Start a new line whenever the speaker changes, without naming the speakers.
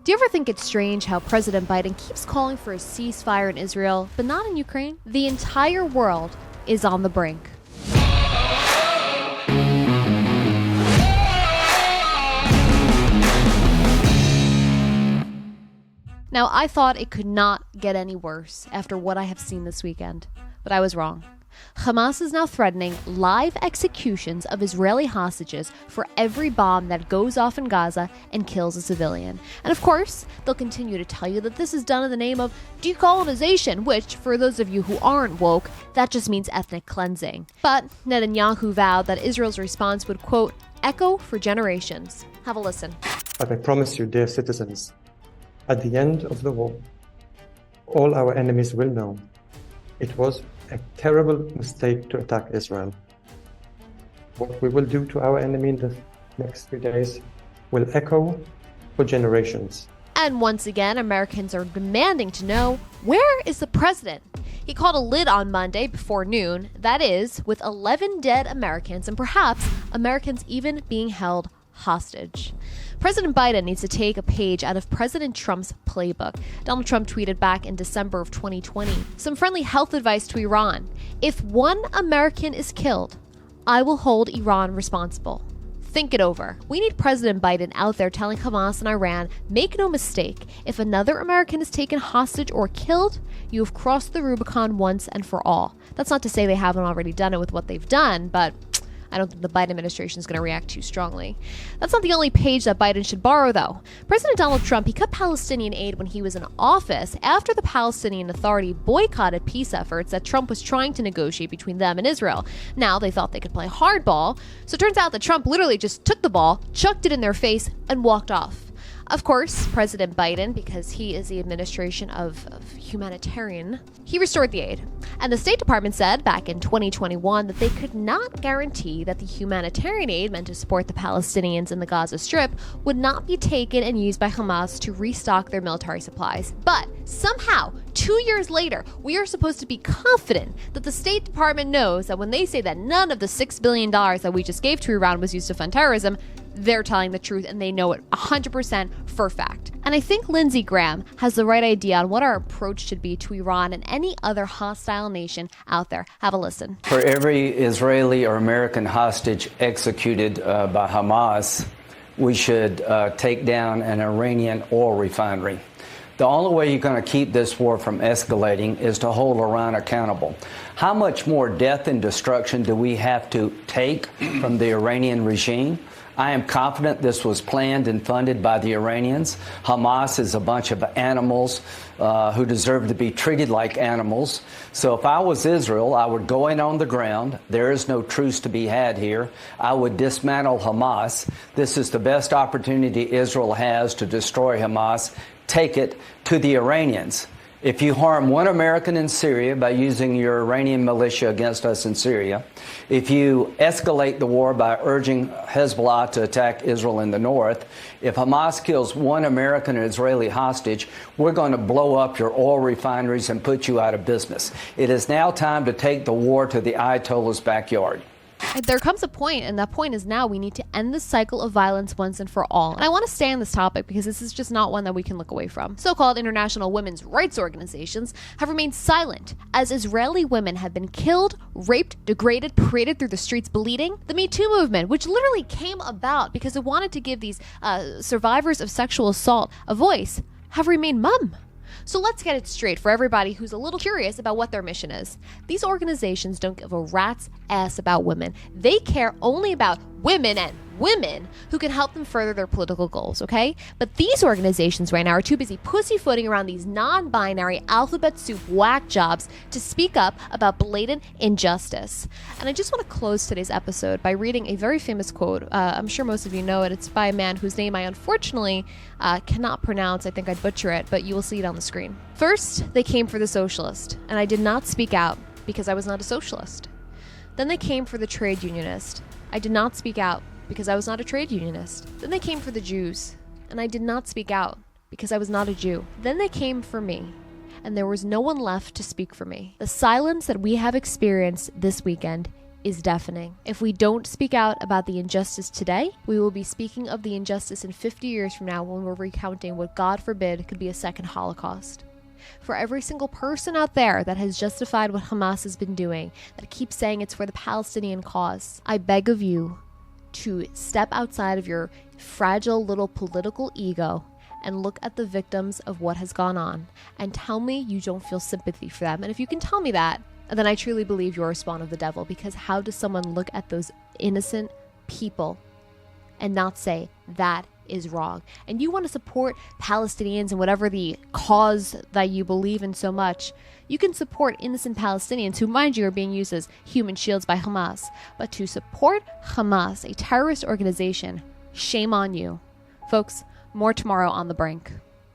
Do you ever think it's strange how President Biden keeps calling for a ceasefire in Israel, but not in Ukraine? The entire world is on the brink. Now, I thought it could not get any worse after what I have seen this weekend, but I was wrong. Hamas is now threatening live executions of Israeli hostages for every bomb that goes off in Gaza and kills a civilian. And of course, they'll continue to tell you that this is done in the name of decolonization, which, for those of you who aren't woke, that just means ethnic cleansing. But Netanyahu vowed that Israel's response would, quote, echo for generations. Have a listen.
But I promise you, dear citizens, at the end of the war, all our enemies will know it was a terrible mistake to attack Israel. What we will do to our enemy in the next few days will echo for generations.
And once again, Americans are demanding to know, where is the president? He called a lid on Monday before noon, that is, with 11 dead Americans and perhaps Americans even being held hostage. President Biden needs to take a page out of President Trump's playbook. Donald Trump tweeted back in December of 2020 some friendly health advice to Iran. If one American is killed, I will hold Iran responsible. Think it over. We need President Biden out there telling Hamas and Iran, make no mistake, if another American is taken hostage or killed, you have crossed the Rubicon once and for all. That's not to say they haven't already done it with what they've done, but I don't think the Biden administration is going to react too strongly. That's not the only page that Biden should borrow, though. President Donald Trump, he cut Palestinian aid when he was in office after the Palestinian Authority boycotted peace efforts that Trump was trying to negotiate between them and Israel. Now they thought they could play hardball, so it turns out that Trump literally just took the ball, chucked it in their face, and walked off. Of course, President Biden, because he is the administration of humanitarian, he restored the aid. And the State Department said back in 2021 that they could not guarantee that the humanitarian aid meant to support the Palestinians in the Gaza Strip would not be taken and used by Hamas to restock their military supplies. But somehow, 2 years later, we are supposed to be confident that the State Department knows that when they say that none of the $6 billion that we just gave to Iran was used to fund terrorism, they're telling the truth and they know it 100% for a fact. And I think Lindsey Graham has the right idea on what our approach should be to Iran and any other hostile nation out there. Have a listen.
For every Israeli or American hostage executed by Hamas, we should take down an Iranian oil refinery. The only way you're going to keep this war from escalating is to hold Iran accountable. How much more death and destruction do we have to take from the Iranian regime? I am confident this was planned and funded by the Iranians. Hamas is a bunch of animals who deserve to be treated like animals. So if I was Israel, I would go in on the ground. There is no truce to be had here. I would dismantle Hamas. This is the best opportunity Israel has to destroy Hamas. Take it to the Iranians. If you harm one American in Syria by using your Iranian militia against us in Syria, if you escalate the war by urging Hezbollah to attack Israel in the north, if Hamas kills one American or Israeli hostage, we're going to blow up your oil refineries and put you out of business. It is now time to take the war to the Ayatollah's backyard.
There comes a point, and that point is now we need to end this cycle of violence once and for all. And I want to stay on this topic because this is just not one that we can look away from. So-called international women's rights organizations have remained silent as Israeli women have been killed, raped, degraded, paraded through the streets bleeding. The Me Too movement, which literally came about because it wanted to give these survivors of sexual assault a voice, have remained mum. So let's get it straight for everybody who's a little curious about what their mission is. These organizations don't give a rat's ass about women. They care only about women and women who can help them further their political goals, okay? But these organizations right now are too busy pussyfooting around these non-binary alphabet soup whack jobs to speak up about blatant injustice. And I just want to close today's episode by reading a very famous quote. I'm sure most of you know it. It's by a man whose name I unfortunately cannot pronounce. I think I'd butcher it, but you will see it on the screen. First, they came for the socialist, and I did not speak out because I was not a socialist. Then they came for the trade unionist. I did not speak out because I was not a trade unionist. Then they came for the Jews, and I did not speak out because I was not a Jew. Then they came for me, and there was no one left to speak for me. The silence that we have experienced this weekend is deafening. If we don't speak out about the injustice today, we will be speaking of the injustice in 50 years from now when we're recounting what, God forbid, could be a second Holocaust. For every single person out there that has justified what Hamas has been doing, that keeps saying it's for the Palestinian cause, I beg of you to step outside of your fragile little political ego and look at the victims of what has gone on and tell me you don't feel sympathy for them. And if you can tell me that, then I truly believe you're a spawn of the devil, because how does someone look at those innocent people and not say that is wrong? And you want to support Palestinians and whatever the cause that you believe in so much, you can support innocent Palestinians who, mind you, are being used as human shields by Hamas. But to support Hamas, a terrorist organization, shame on you. Folks, more tomorrow on The Brink.